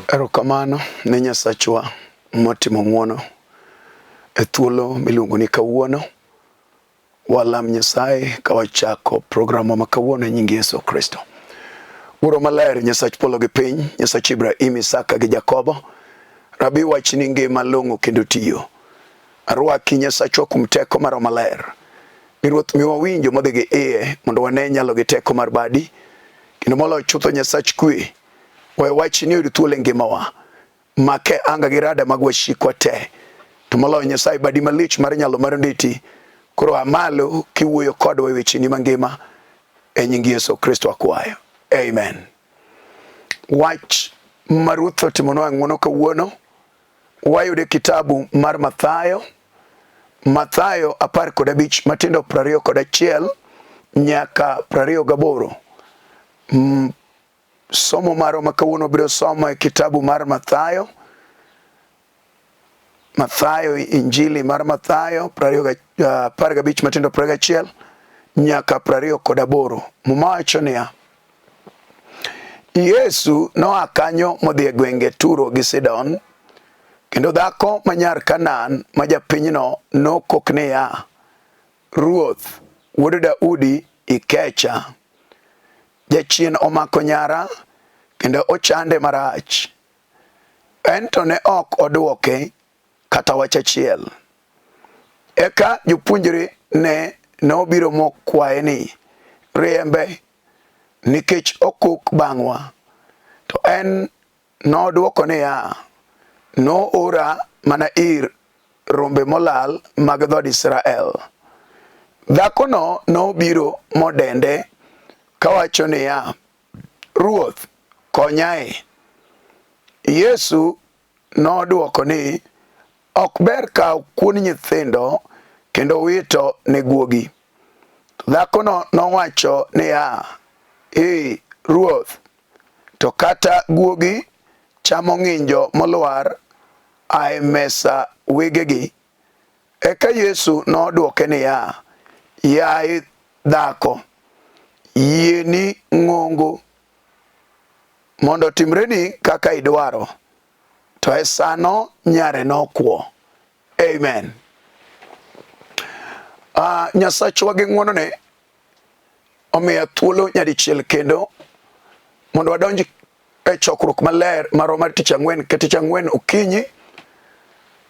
Erokamano ne Nyasachwa motimo ng'wono e thuolo miluongo ni kawuono. Walam Nyasaye ka wachako program ma kawuono e nying Yesu Kristo. Uro maler Nyasach polo gi piny, Nyasach Ibrahim, Isaka gi Jakobo. Rabi wachni ngima long'o kendo tiyo. Arwaki Nyasachwa kum teko mar maler. Ruoth miwa winjo modhi gi iye mondo wane nyalo gi teko mar badi. Kendo molo chutho Nyasach kwe. We wachni yud thuolo ngimawa. Make anga gi rada mag washikwa te. To molo Nyasaye badi malich mar nyalo mar nditi. Koro amalo kiwuoyo kodwa e wecheni mangima e nying Yesu Kristo akwayo. Amen. Wach mar Ruoth otimonwa ng'wono kawuono. Wayude kitabu mar Mathayo. Mathayo 15 matindo 21 nyaka 28. Somo maro ma kawuono biro somo e kitabu mar Mathayo. Mathayo, Injili mar Mathayo 15 matindo 21 nyaka 28. Muma wacho niya: Yesu noa kanyo modhi e gwenge Turo gi Sidon, kendo dhako ma nyar Kanaan ma japinyno nokok niya, Ruoth, Wuod Daudi, ikecha. Jachien omako nyara kendo ochande marach. Ento ne ok odwoke kata wach achiel. Eka jopuonjre ne nobiro mokwaye ni riembe nikech okok bang'wa. To en nodwoko niya, no ora mana ir rombe molal mag dhod Israel. Dhakono nobiro modende kawacho niya, Ruoth, konyae. Yesu nodwoko ni, ok ber kawo kuon nyithindo kendo wito ne guogi. Dhakono nowacho niya, Ruoth, to kata guogi chamo ng'injo molwar ae mesa wegegi. Eka Yesu nodwoke niya, yaye dhako, yieni ng'ongo mondo timreni kaka idwaro. To e sano nyare nokwo. Amen. Nyasachwa gi ng'wonone omiya thuolo nyadichiel kendo mondo wadonj e chokruok maler maro mar tich ang'wen ka tich ang'wen okinyi.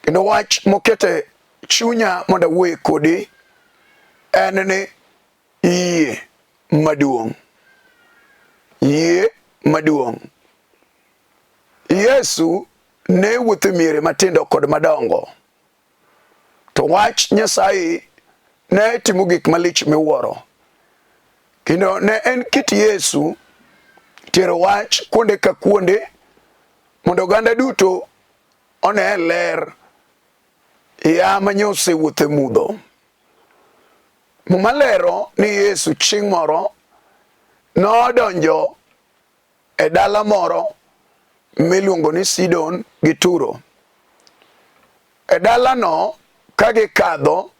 Kendo wach mokete chunya mondo awuoye kodi en ni yie maduong'. Yie maduong'. Yesu ne wuotho miere matindo kod madongo. To wach Nyasaye ne timo gik malich miwuoro. Kendo ne en kit Yesu tero wach kuonde ka kuonde mondo oganda duto one ler ya manyose wuothe mudho. Mumalero ni Yesu chieng' moro nodonjo e dala moro miluongo ni Sidon gi Turo. E dala no ka gikadho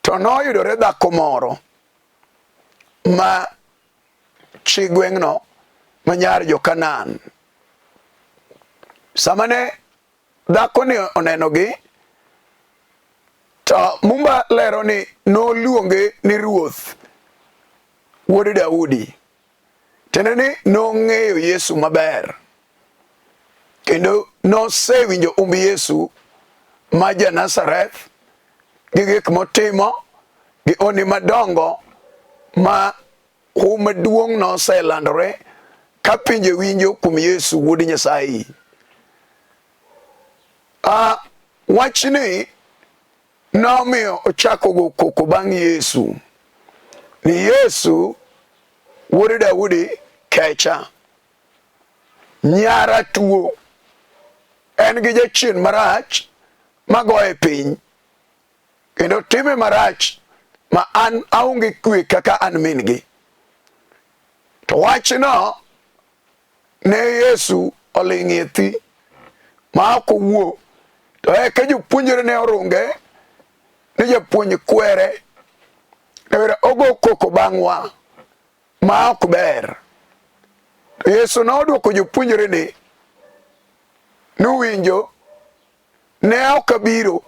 to noyudore dhako moro ma chi gweng'no ma nyar jo Kanaan. Samane dhako ni onenogi to Mumba lero ni noluonge ni Ruoth, Wuod Daudi. Tende ni nong'eyo Yesu maber. Kendo nosewinjo umbi Yesu ma ja Nazareth gi gik motimo gi oni madongo ma maduong' noselandore ka pinje winjo kuom Yesu Wuod Nyasaye. Wachni nomiyo ochako go koko bang' Yesu ni Yesu Wuod Daudi kecha. Nyara tuo, en gi jachien marach magoye piny, kendo time marach ma an aonge kwe kaka an min gi. To wachno ne Yesu oling'ie thi ma ok owuo. To eka jopuonjre ne orunge ni japuonj kwere ne ogo koko bang'wa ma ok ber. To Yesu nodwoko jopuonjre ni nuwinjo ne ok abiro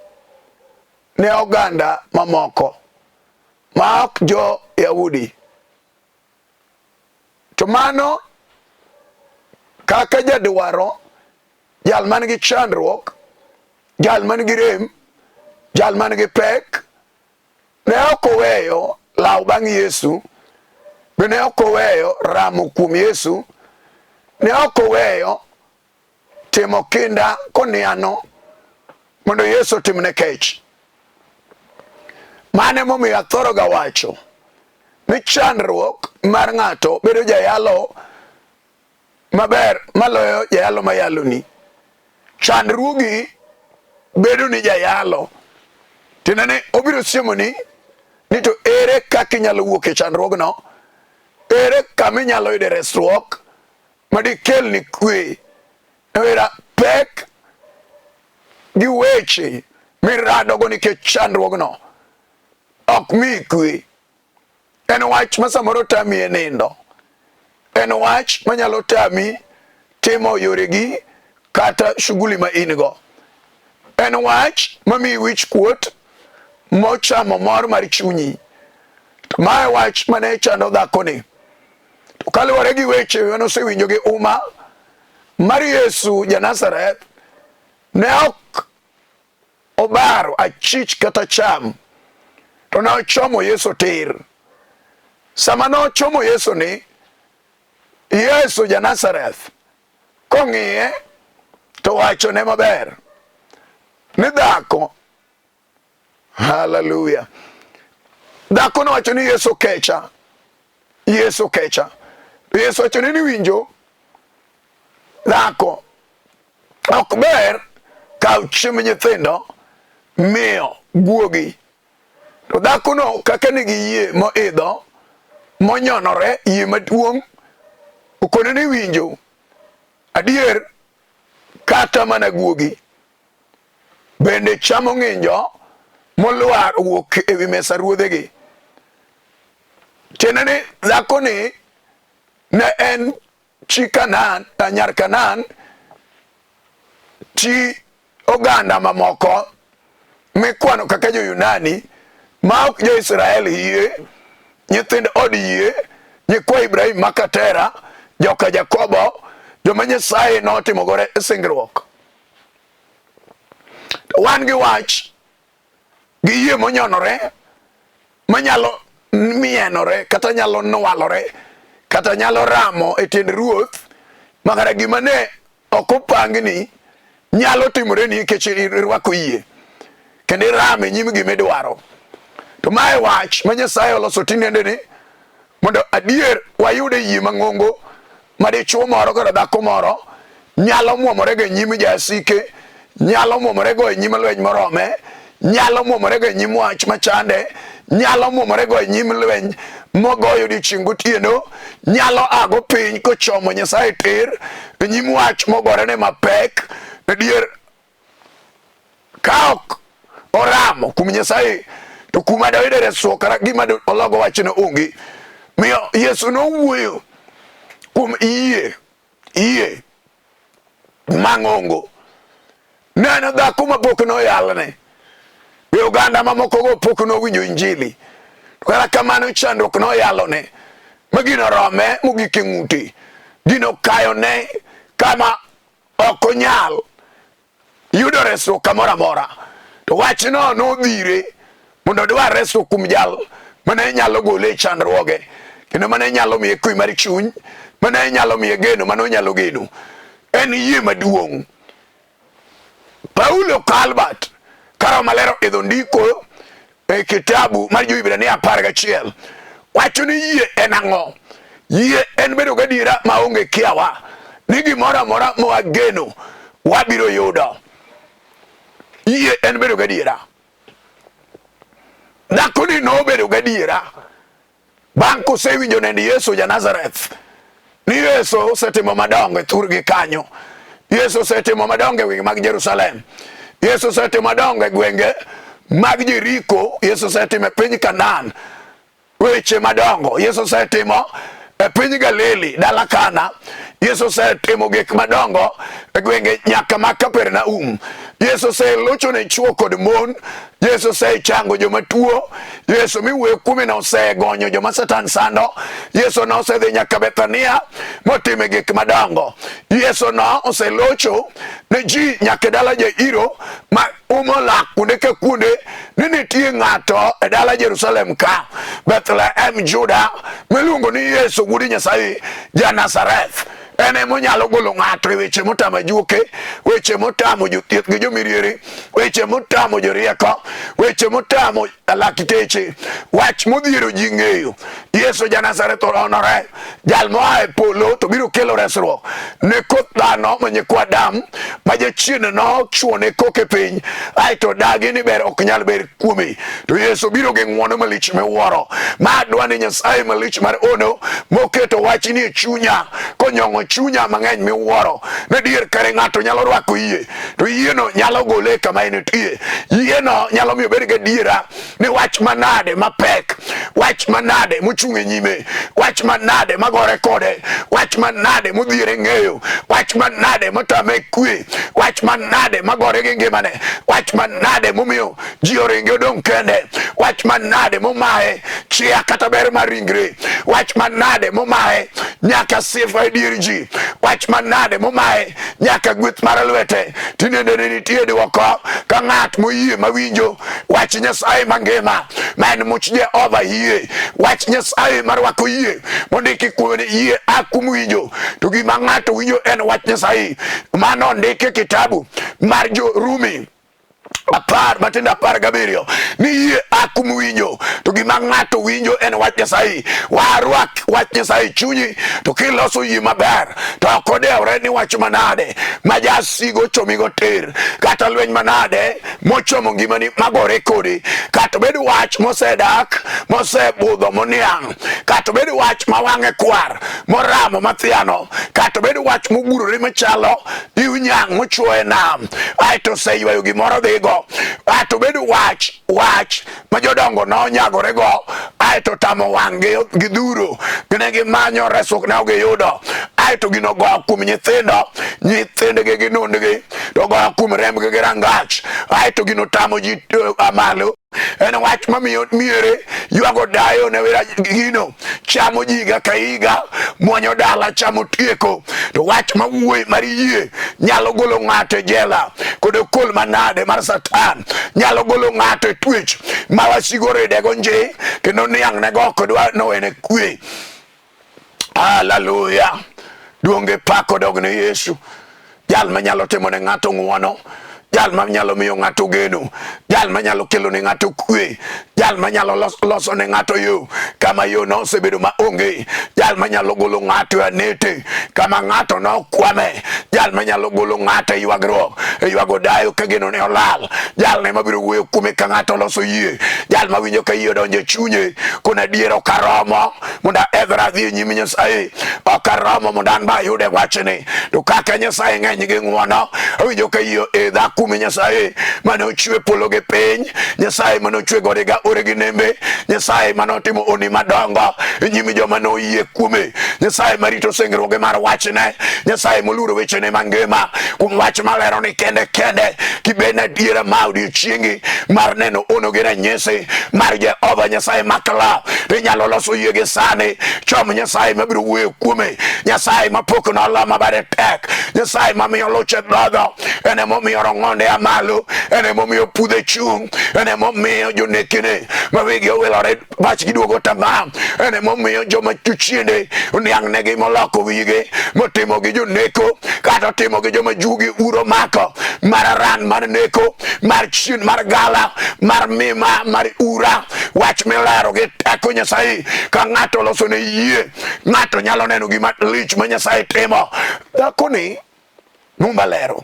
ne oganda mamoko ma ok jo Yahudi. To mano kaka jadwaro, jal man gi chandruok, jal man gi rem, jal man gi pek, ne ok oweyo law bang' Yesu, ne ok oweyo ramo kuom Yesu, ne ok oweyo timo kinda koniano mondo Yesu otimne kech. Mane momiyo athoro ga wacho ni chandruok mar ng'ato bedo jayalo maber maloyo jayalo mayaloni. Chandruogi bedo ni jayalo tinane obiro siemoni ni to ere kaka inyalo wuok e chandruogno, ere kama inyalo yude resruok madikelni kwe, ewera pek gi weche miradogo nikech chandruogno ok mi kwe. En wach ma samoro tami e nindo, en wach manyalo tami timo yoregi kata shughuli ma in go, en wach mamiyi wich kuot mochamo mor mar chunyi. To mae wach mane chando dhakoni. To kaluwore gi weche manosewinjo gi uma mar Yesu ja-Nazareth, ne ok obaro achich kata cham, to ne ochomo Yesu tir. Sama ne ochomo Yesu ni, Yesu ja-Nazareth kong'iye to wachone maber ni dhako, haleluya, dhako nowacho ni Yesu kecha, Yesu kecha. Yesu wachone ni winjo, dhako, ok ber kaw chiemb nyithindo miyo guogi. To dhako no kaka nigi yie moidho monyonore, yie maduong', okone ni winjo adier kata mana guogi bende chamo ng'injo molwar wuok ewi mesa ruodhegi. Tiende ni dhako ni ne en chi Kanaan, nyar Kanaan, chi oganda mamoko mikwano kaka jo-Yunani ma ok jo-Israel yie, nyithind od yie, nyikwa Ibrahim makatera, joka Jakobo, joma Nyasaye notimo gore singruok. Wan gi wach gi yie monyonore manyalo mienore kata nyalo nwalore kata nyalo ramo e tiend Ruoth, makara gima ne ok opangni nyalo timore ni nikech irwako yie kendo iramo e nyim gima idwaro. To mae wach ma Nyasaye oloso tinende ni mondo adier wayude yie mang'ongo ma dichuo moro kata dhako moro nyalo muomorego e nyim jasike, nyalo muomorego e nyim lweny morome, nyalo muomorego e nyim wach machande, nyalo muomorego e nyim lweny mogoyo odiechieng' gotieno, nyalo ago piny kochomo Nyasaye tir e nyim wach mogorene mapek adier ka ok oramo kuom Nyasaye, to kuma doyude resruok kata gima ologo wachno onge. Miyo Yesu nowuoyo kuom yie mang'ongo. Neno dhako mapok noyalne, e oganda mamokogo pok nowinjo injili, kata kamano chandruok noyalone ma gino rome mogik e ng'ute, gino kayone kama ok onyal yudo resruok kamoro amora. To wachno nodhire mondo dwar resruok kuom jal mane nyalo gole e chandruoge, kendo mane nyalo miye kwe mar chuny, mane nyalo miye geno mane onyalo geno. En yie maduong'. Paulo Kalbat karo malero idho ndiko e kitabu mar Jo-Ibrania 11 wacho ni yie en ang'o. Yie en bedo gadiera maonge kiawa ni gimoro amora mwageno wabiro yudo. Yie en bedo gadiera. Dhako ni nobedo gadiera bang' kosewinjo nend Yesu ja-Nazareth ni Yesu osetimo madongo e thurgi kanyo, Yesu osetimo madongo e gwenge mag Jerusalem, Yesu osetimo madongo e gwenge mag Jeriko, Yesu osetimo e piny Kanaan weche madongo, Yesu osetimo e piny Galili dala Kana, Yesu osetimo gik madongo e gwenge nyaka ma Kapernaum. Yesu oselocho ne chuo kod mon. Yesu osechango joma tuo. Yesu miwuoyo kuome no osegonyo joma Satan sando. Yesu no osedhi nyaka Bethania motime gik madongo. Yesu no oselocho ne ji nyaka dala Jairo ma umo lak kuonde ka kuonde ni nitie ng'ato e dala Jerusalem ka Bethlehem Juda miluongo ni Yesu wuod Nyasaye ja Nazareth. Ene monyalo golo ng'ato e weche motamo juoke, weche motamo jothieth gi jomiriere, weche motamo jorieko, weche motamo lakteche, wach modhiero ji ng'eyo. Yesu ja Nazareth onore, jal moa e polo to biro kelo resruok ne koth dhano ma nyikwa Adam ma Jachien no chuo ne koke piny, aeto dagi ni ber ok nyal ber kuome. To Yesu biro gi ng'wono malich miwuoro. Ma dwa ni Nyasaye malich mar ono moketo wachni e chunya, konyong'o chunya mang'eny miwuoro. Ne dier kare ng'ato nyalo rwako yie, to yieno nyalo gole kama entie. Yieno nyalo miyo bed gadiera ni wach manade mapek, wach manade mochung' e nyime, wach manade magore kode, wach manade modhiere ng'eyo, wach manade motame kwe, wach manade magore gi ngimane, wach manade momiyo ji oringe odong' kende, wach manade momaye chia kata ber mar ringre, wach manade momaye nyaka sifa e dier ji, wach manade momaye nyaka gweth mar lwete. Tinende nitie dwoko ka ng'at moyie mawinjo wach Nyasaye mangima ma en much Jehova yie, wach Nyasaye marwako yie mondiki kuome yie akum winjo. To gima ng'ato winjo en wach Nyasaye mano ndike kitabu mar Jo-Rumi 10:17 ni yie akum winjo. To gima ng'ato winjo en wach Nyasaye. Warwak wach Nyasaye chunyi to kiloso yie maber to ok odewre ni wach manade ma jasigo chomigo ter, kata lweny manade mochomo ngimani magore kodi, kata bed wach mosedak mosebudho moniang', kata bed wach mawang'e kwar moramo mathiano, kata bed wach mogurore machalo iunyang' mochuoe nam aeto oseywayo gimoro dhigo, aeto bed wach ma jodongo nonyagore go aeto tamo wang'gi gi dhuro gine gimanyo resruok ne ok giyudo, aeto gino go kuom nyithindgi gi nondgi, to go kuom rembgi gi rangach, aeto gino tamo ji amalo. En wach mamiyo miere ywago dayo ne wera gino, chamo jiga ka higa, muonyo dala chamo tieko. To wach mawuoye mar yie nyalo golo ng'ato e jela, kod kol manade mar Satan nyalo golo ng'ato e twech ma wasigo ridego nje kendo niang' nego ok dwa nowene kwe. Hallelujah. Duonge pako dogne Yesu, jal manyalo timo ne ng'ato ng'wono, jal manyalo miyo ng'ato geno, jal manyalo kelo ne ng'ato kwe, jal manyalo loso ne ng'ato yo kama yo no osebedo maonge, jal manyalo golo ng'ato anete kama ng'ato no kwame, jal manyalo golo ng'ato e ywago dayo ka geno ne olal, jal ne mabiro wuoyo kuome ka ng'ato loso yie, jal mawinjo ka yie odonjo e chunye kuna dier ok aromo mondo Ezra dhi e nyim Nyasaye, ok aromo mondo an ba ayude wachni. To kaka Nyasaye ng'eny gi ng'wono, awinjo ka yie edha kuome Nyasaye mane ochwe polo gi piny, Nyasaye mane ochwe gode ga ore gi nembe, Nyasaye mane otimo oni madongo e nyim joma no yie kuome, Nyasaye marito singruoge mar wachne, Nyasaye moluoro wechene mangima kuom wach malero ni kende kibed na diera ma odiochiengi mar neno ono gi ranyisi mar Jehova Nyasaye makla, inyalo loso yie gi sani, chom Nyasaye mabiro wuoyo kuome, Nyasaye mapok nolo mabade tek, Nyasaye mamiyo luche dhodho, ene momiyo rong'onde amalo, ene momiyo pudhe chung, ene momiyo jonekene mawigi owilore bachgi duogo tamam, ene momiyo joma chuchiende niang' negi moloko wige motimo gi joneko, kata timo gi joma jugi uro mako, mararan mar neko, mar chien, mar gala, mar mima, mar ura, wach milero gi teko Nyasaye. Ka ng'ato loso ne yie, ng'ato nyalo neno gima lich ma Nyasaye timo. Dhako ni Mumba lero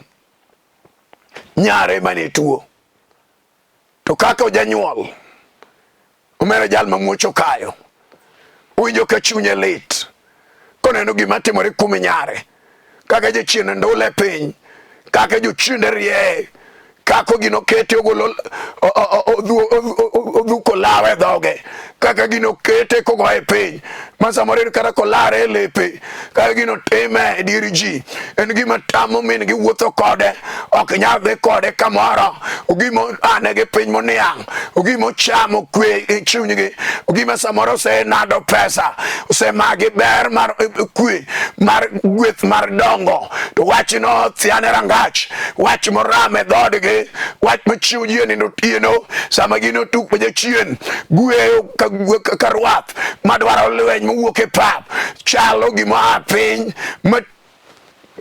nyare mane tuo, to kaka ojanyuol omero jal mamuocho kayo, winjo ka chunye lit koneno gima timore kuom nyare, kaka Jachien ndule piny, kaka jochiende rie, kako gino kete ogolo odhuko lawe dhoge, kaka gino kete kogoye piny, ma samoro kata kolare e lepe, kaka gino time e dier ji, en gima tamo min gi wuotho kode, ok nyal dhi kode kamoro, ogima ane gi piny moniang', ogima ochamo kwe e chunygi, ogima samoro se nado pesa, ose magi ber mar kwe, mar gweth mar dongo, to wach no thiane rangach, wach morame dhodgi, wach machiwo ji nindo tieno, sama gino tuk pa Jachien, gweyo ka Ruoth madwaro lweny mowuok e pap, chalo gima piny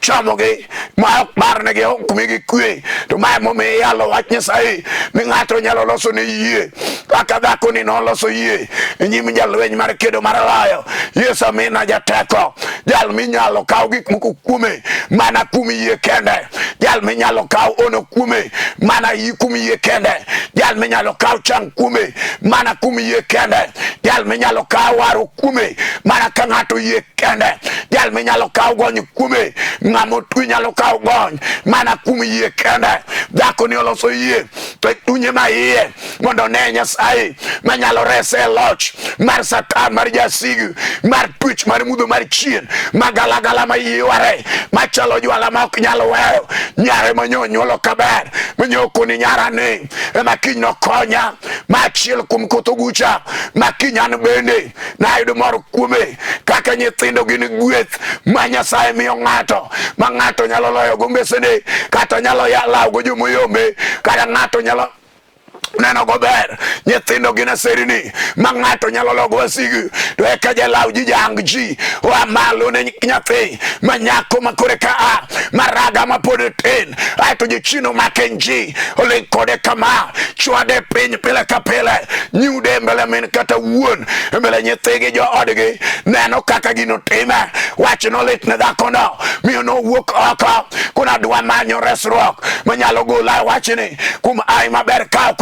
chamogi ma ok barnegi ok kumigi kwe, to mae momiyo yalo wach Nyasaye ni ng'ato nyalo loso ne yie kaka dhako ni noloso yie e nyim jalweny mar kedo mar layo. Yesu amina jateko, jal minyalo kaw gik moko kuome mana kum yie kende, jal minyalo kaw ono kuome mana kum yie kende, jal minyalo kaw chang kuome mana kum yie kende, jal minyalo kaw waro kuome mana ka ng'ato yie kende, jal minyalo kaw gony kuome ng'amo twi nyalo kaw gony mana kum yie kende. Dhako ni oloso yie to tunye ma iye mondo ne Nyasaye manyalo rese loch mar Satan, mar jasigu, mar twich, mar mudho, mar chien, magalagala ma yiware, machalo jwala ma ok nyalo weyo, nyare manyonyuolo kaber, manyoko ni nyara ni ema kiny no konya, machiel kum kotogucha makiny an bende nayudo mor kuome, kaka nyithindo gin gweth ma Nyasaye miyo ng'ato, ma ng'ato nyalo loyo go mbesene, kata nyalo lawo go jomoyome, kata ng'ato nyalo neno go ber. Nyithindo gin aserini ma ng'ato nyalo logo wasigi, to eka jalaw ji jang ji wa malo ne nyathi manyako makore ka a maraga mapod tin, aito Jachien maken ji ole kode kama chwade piny pile ka pile, nyude mbele min kata wuon mbele nyithigi jo odgi, neno kaka gino time. Wach no lit ne dhako no, miyo no wuok oko, kuna dwa manyo resruok manyalo gola wachni kum ai maber ka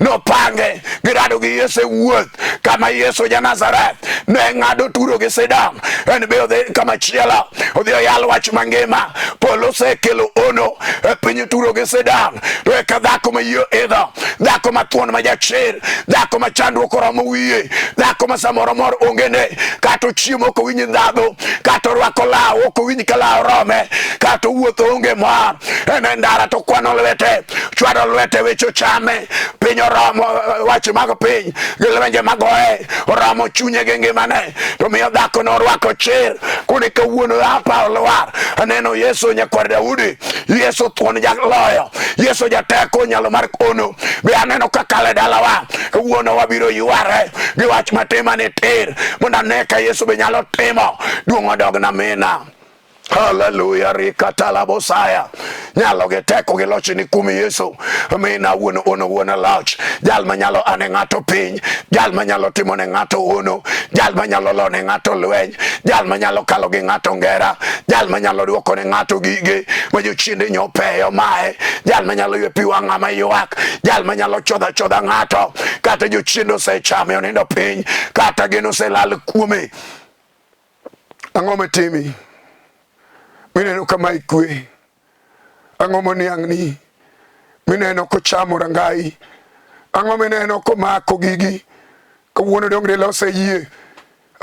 no pange girado gi Yesu wuoth kama Yesu ja Nazareth ne ng'ado Turo gi Sidon, en be odhi kama chielo odhi oyalo wach mangima. Polo se kelo ono e piny Turo gi Sidon, to eka dhako ma yie idho, dhako ma thuon ma jachir, dhako ma chandruok oromo wiye, dhako ma samoro mor onge ne, kata ochiemo ok owinj ndhadhu, kata orwako law ok owinj ka law rome, kata wuotho onge mor, en ndara to kwano lwete, chwado lwete wecho chame, piny oromo, wach mag piny gi lwenje magoye oromo chunye gi ngimane, to miyo dhako no orwako chir. Kuni kawuono apa olwar aneno Yesu nyakwar Daudi, Yesu thuon jaloyo, Yesu jateko nyalo mar kono, be aneno kakale dalawa kawuono wabiro yware gi wach matima ni tir mondo ane ka Yesu be nyalo timo duong' odogna mina. Hallelujah, rikatala bosaya, nyalo ge teko ge loch ni kum Yesu mina ono loch, jal manyalo ane ng'ato piny, jal manyalo timo ne ng'ato ono, jal manyalo lo ne ng'ato lweny, jal manyalo kalo gi ng'ato ngera, jal manyalo duoko ne ng'ato gige ma jochiende nyopeyo mae, jal manyalo ywe pi wang'a ma ywak, jal manyalo chodha ng'ato, kata jochiende osechame onindo piny, kata gino selal kuome. Ang'o matimi mineno kama ikwe? Ang'o moniang' ni mineno kochamo rangai? Ang'o mineno komako gigi? Kawuono dongre lose yie,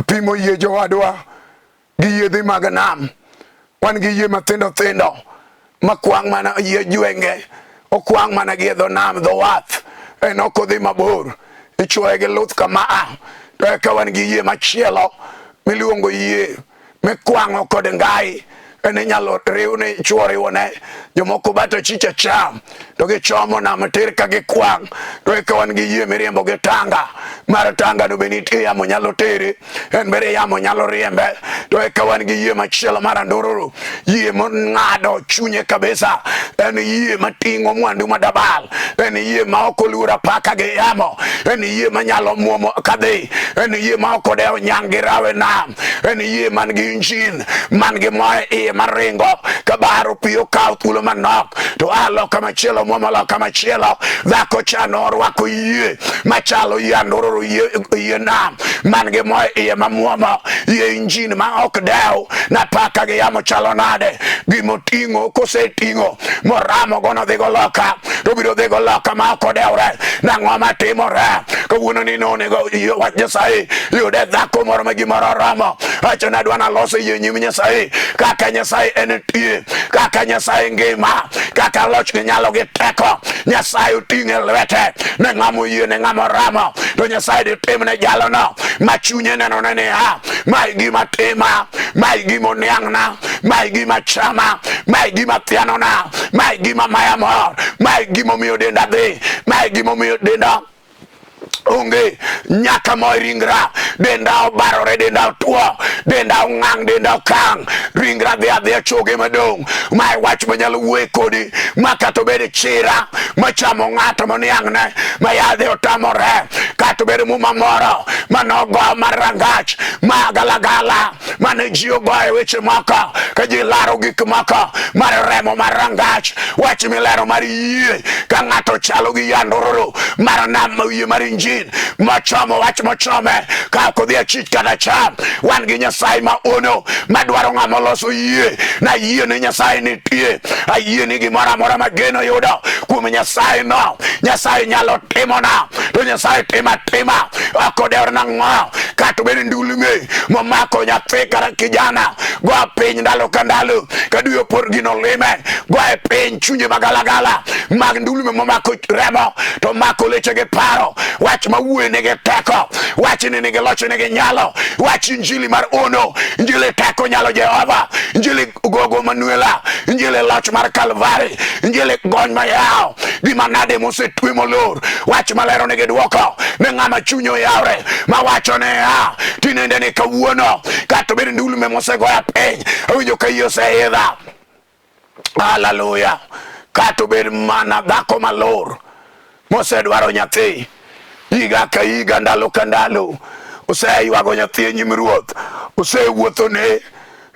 pimo yie jowadwa gi yedhi mag nam. Wan gi yie mathindo thindo makwang' mana yie jwenge, okwang' mana gi dho nam, dho wath, en ok odhi mabor, ichwoye gi luth kama a. To eka wan gi yie machielo miluongo yie mikwang'o kod ngai, ene nyalo riwne chuo riwone, jomoko bato chicha cham to gichomo nam tir ka gikwang'. To eka wan gi yie miriembo gi tanga, mar tanga no be nitie yamo nyalo tere, en bere yamo nyalo riembe. To eka wan gi yie machielo mar andururu, yie mong'ado chunye kabisa, en yie mating'o mwandu madabal, en yie ma ok oluoro apaka gi yamo, en yie manyalo muomo kadhi, en yie ma ok odewo nyang' gi rawe nam, en yie man gi injin, man gi moe iye maringo kabaro piyo kaw thuolo manok, to loka machielo muomo loka machielo. Dhako chano orwako yie machalo yandororo yie nam, man gi moe iye mamuomo, yie injin ma ok dew na paka gi yamo chalo nade, gimoting'o koseting'o moramo gono dhigo loka, to biro dhigo loka ma ok odewre. Nang'o matimore? kawuono ni none go wach Nyasaye yude dhako moro ma gimoro romo acha na dwana loso yie nyim Nyasaye kaka Nyasaye en tie kaka Nyasaye ngima kaka loch ni nyalo gi teko Nyasaye uting'e lwete ne ng'amo yie ne ng'amo ramo to Nyasaye de timne jalo no machunye neno ne ha mai gima tima mai gima niang'na mai gima chama mai gima thianona mai gima maya mor mai gima miyo denda dhi mai gima miyo denda onge nyaka moringra denda obarore denda otuo denda ongang denda okang ringra dhia choge madong mai wach manyalo wuoye kodi makato bede chira machamo ng'ato moniang'ne mayadhe otamore kato bede muma moro manogo marangach magalagala mane ji ogoye weche moko ka ji laro gik moko mar remo marangach wach milero mar yie ka ng'ato chalo gi yandororo mar nam yie mar injin machomo wach mochome ka kodhi achich kada cham wan gi Nyasaye ma ono madwaro ng'ama loso yie na yie ne Nyasaye nitie ayie ni gimoro amora mageno yudo kuom Nyasaye no Nyasaye nyalo timona to Nyasaye tima akodeur na ng'o kato bende ndulme momako nyathi kara kijana go piny ndalo ka ndalo kaduyo por gino lime go piny chunje magalagala mag ndulme momako remo to mako leche ge paro wach mawuoye nigi teko wach ni nigi loch nigi nyalo wach injili mar ono injili teko nyalo Jehova injili gogo manuela injili loch mar Kalvari injili gony mayao gima nade mosetwe molor wach malero nigi duoko ne ng'ama chunyo yawre ma wacho ne ha tinende ne kawuono kato bende ndulme mosegoya piny awinjo ka yie oseidha haleluya kato bende mana dhako malor mosedwaro nyathi higa ka higa ndalo ka ndalo oseywago nyathi e nyim Ruoth osewuotho ne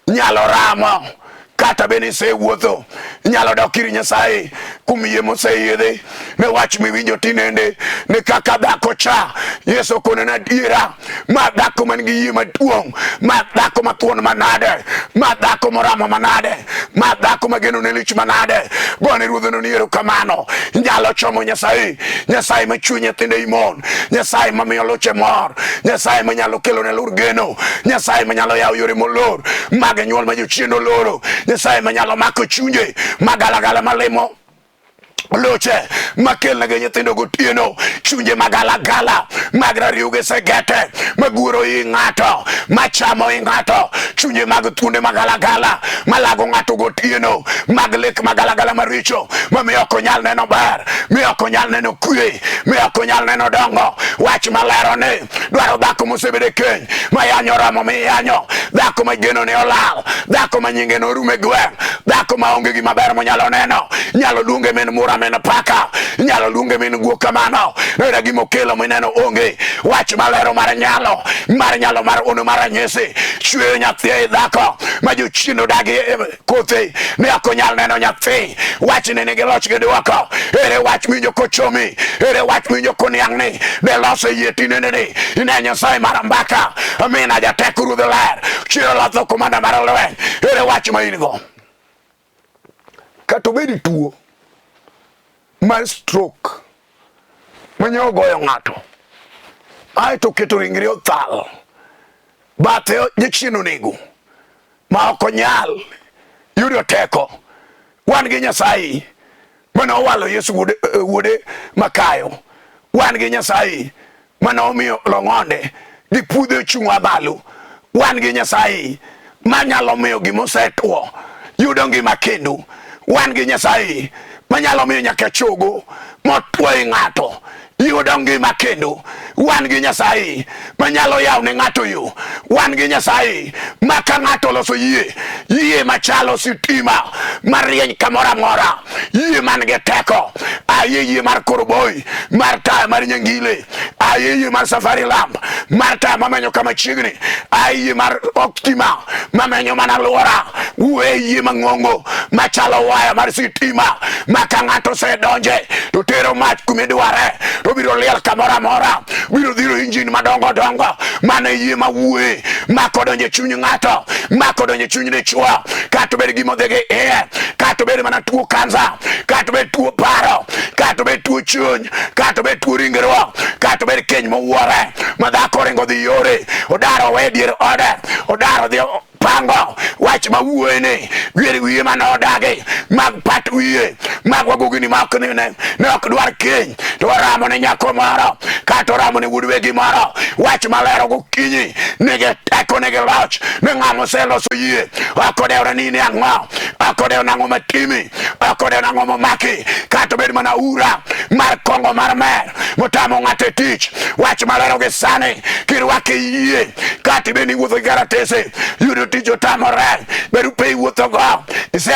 nyalo ramo kata bende isewuotho nyalo dok ir Nyasaye kum yie moseyidhi ne wach miwinjo tinende ne kaka dhako cha Yesu konena adiera ma dhako man gi yie maduong' ma dhako mathuon manade ma dhako moramo manade ma dhako mageno ne lich manade gone Ruodh no niero kamano nyalo chomo Nyasaye Nyasaye machwe nyithinde imon Nyasaye mamiyo loche mor Nyasaye manyalo kelo ne lur geno Nyasaye manyalo yawo yore molor mag nyuol ma Jachien oloro Nyasaye manyalo mako chunje magalagala malemo loche makelna ge nyithindo gotieno chunje magalagala magra riuge segete maguro i ng'ato machamo i ng'ato chunje mag thunde magalagala malago ng'ato gotieno maglek magalagala maricho mamiyo ok onyal neno ber miyo ok onyal neno kwe miyo ok onyal neno dongo wach malero ni dwaro dhako mosebede keny mayanyo ramo miyanyo dhako mageno ne olal dhako manyinge norume gweng dhako maonge gima ber monyalo neno nyalo luonge men mura men paka nyalo luonge min guok kamano nera gimokelo mineno onge wach malero mar nyalo mar ono mar anyesi chweyo nyathi e dhako ma Jachien odagi kothe ne ok onyal neno nyathi wach ne nigi loch gi duoko ere wach minjo kochomi ere wach minjo koniang'ni de loso yie tineneni ine Nyasaye mar mbaka amina jateko Ruodh ler chiro lotho komanda mar lweny ere wach ma in go kato bedi tuo mar stroke manyo goyo ng'ato ai to keto ringre othal bathe Jachien onego ma ok onyal yudo teko wan gi Nyasaye mano walo Yesu wuode makayo wan gi Nyasaye mano miyo long'onde gi pudhe chung' abalo wan gi Nyasaye manyalo miyo gimosetwo yudo ngima kendo wan gi Nyasaye manyalo miyo nyaka chogo motwo i ng'ato yudo ngima kendo wan gi Nyasaye manyalo yawo ne ng'ato yo wan gi Nyasaye maka ng'ato loso yie machalo sitima marieny kamoro amora yie man gi teko aye yie mar koroboi mar taya mar nyangile aye yie mar safari lamp mar taya mamenyo kama chiegni aye yie mar oktima mamenyo mana luora uwe yie mang'ong'o machalo waya mar sitima maka ng'ato se donje to tero mach kumidware to biro liel kamoro amora biro dhiro injin madongo dongo mane yie mawuoye mako donje chuny ng'ato mako donje chuny dichwo kato bed gimodhe gi iye kato bed mana tuo kansa kato bed tuo paro kato bed tuo chuny, kata bet tuo ringruok, kata bet keny mowuore, ma dhako ringo dhi yore, odaro we dier ode, odaro dhi pango wach mawuoyene gwer wiye manodagi mag pat wiye mag wagugini makne ne ok dwar keny to waramo ne nyako moro kata oramo ne wuod wegi moro wach malero gokinyi nige teko nige loch ne ng'amo seloso yie akodewre nini ang'o akodewre nang'o matimi akodewre nang'o momaki kata bed mana ura mar kongo mar mer motamo ng'ate tich wach malero gi sani kirwake yie kata beni wuotho gi karatese yudo tich otamore beru pei wuotho go ise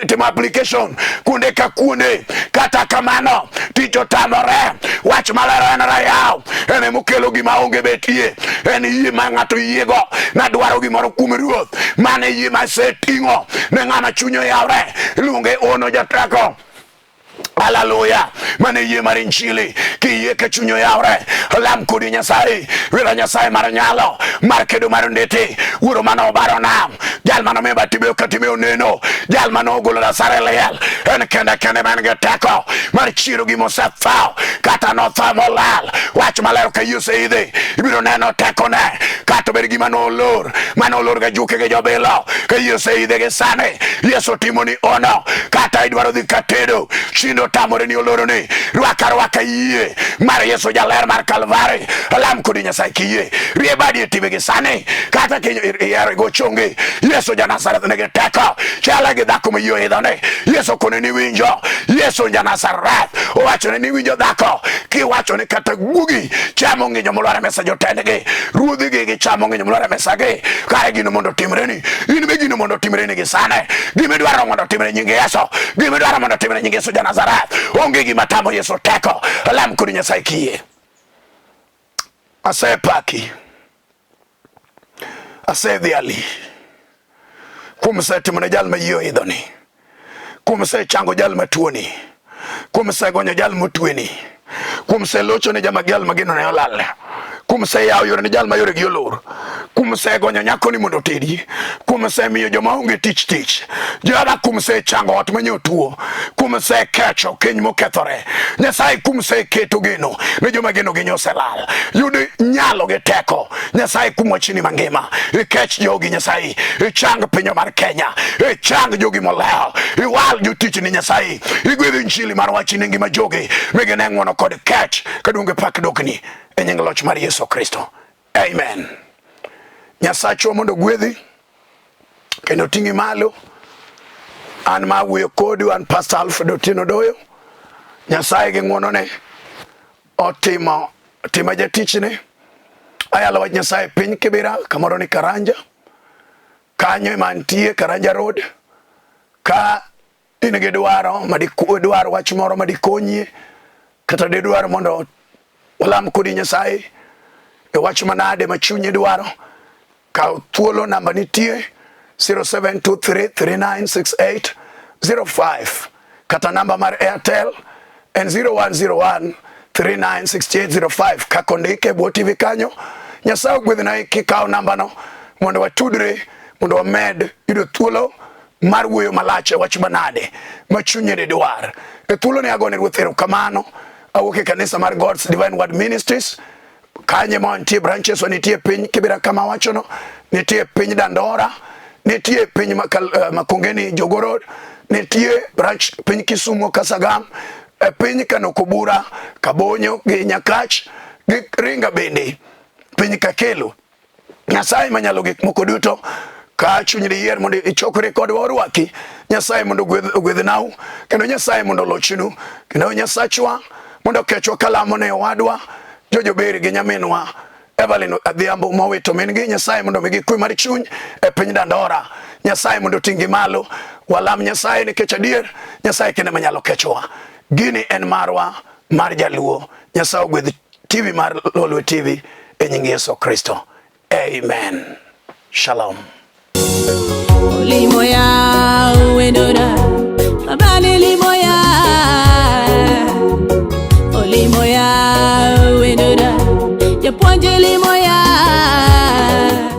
timo application kunde ka kunde kata kamano tich otamore wach malero en rayaw ene mokelo gima onge betie en yie ma ng'ato yiego nadwaro gimoro kuom Ruoth mane yie maseting'o ne ng'ama chunyo yawre luonge ono jatako. Hallelujah. Mane yie mar injili ki yie ke chunyo yawre lam kodi Nyasaye wira Nyasaye mar nyalo mar kedo mar ndete wuro mano baro nam jal mano me batime katime oneno jal mano golo la sare leel en kende man ge teko mar chiro gi mosafa kata no famolal wach malero ke yuse ide ibiro neno teko ne kata ber gi mano lor ga juke ge jobelo ke yuse ide ge sane Yesu timoni ono kata idwaro dhi katedo shindo tamore ni olorone rwaka yie mar Yesu jaler mar Kalvari lam kodi Nyasaye kiye rie badi tibe gi sane kata ke yare go chonge Yesu ja Nazareth ne ge teko chala ge dhako me yo idone Yesu kone ni winjo Yesu ja Nazareth o wacho ni winjo dhako ki wacho ni kata gugi chamo nginyo molore mesa jotendege ruodhi gi chamo nginyo molore mesa ge kae gino mondo timreni in be gino mondo timreni gi sane gime dwaro mondo timre nyinge Yesu gime dwaro mondo timre nyinge Yesu ja Nazareth onge gima tamo Yesu teko lam kodi Nyasaye kiye asepaki asedhiali kumse timone jal ma yiyo idhoni kumse chango jal matuoni kumse gonyo jal mutweni kumse locho ne jama jal magino ne olal kumse yaw yore ne jal mayore gi olor kumse gonyo nyako ni mondo tedi kumse miyo joma onge tich jada kumse chango ot manyo tuo kumse kecho keny mokethore Nyasaye kumse keto geno ne joma geno gi nyoselal yude nyalo ge teko Nyasaye kumwachini mangima ikech jogi Nyasaye ichang pinyo mar Kenya ichang jogi moleo iwal jotich ni Nyasaye igwedho injili mar wachini ngima jogi migene ng'wono kod kech kadunge pak dokni e nying loch mar Yesu Kristo. Amen. Nyasacho mondo gwedhi kendo tingi malo an ma wuyo kodi an Pastor ALFRED ODOYO Nyasaye gi ng'wono ne otimo jatichne ayalo wach Nyasaye piny Kibera kamoro ni Karanja kanyo mantie Karanja Road ka in gi dwaro wach moro madikonyie kata de dwaro mondo walam kodi Nyasaye e wach manade machunye dwaro ka thuolo namba nitie 0723396805 kata namba mar Airtel en 0101396805 kakondike bo TV kanyo Nyasaye gwedhna kikaw namba no mondo watudre mondo wamed yudo thuolo mar wuoyo malach wach manade machunye de dwar e thuolo ni agone Ruoth erokamano awuok e kanisa mar God's Divine Word Ministries kanye mo nitie branches nitie piny Kibera kama wachono nitie piny Dandora nitie piny Makongeni Jogorod nitie branch piny Kisumu Kasagam piny Kanokobura Kabonyo gi Nyakach gi Ringa bende piny Kakelo Nyasaye manyalo gik moko duto ka chunyi yier mondo ichokre kod warwaki Nyasaye mondo gwedhnau kendo Nyasaye mondo lochnu kendo Nyasachwa mondo kechwa kalamo ne wadwa Jojo Beri gi nyaminwa Evelyn Adhiambo mawito min gi Nyasaye mondo migi kwe mar chuny e piny Dandora Nyasaye mondo tingi malo walam Nyasaye nikech adier Nyasaye kende manyalo kechwa gini en marwa mar jaluo Nyasaye ogwedh TV mar Lolwe TV e nying Yesu Kristo. Amen. Shalom. Olimo ya wendona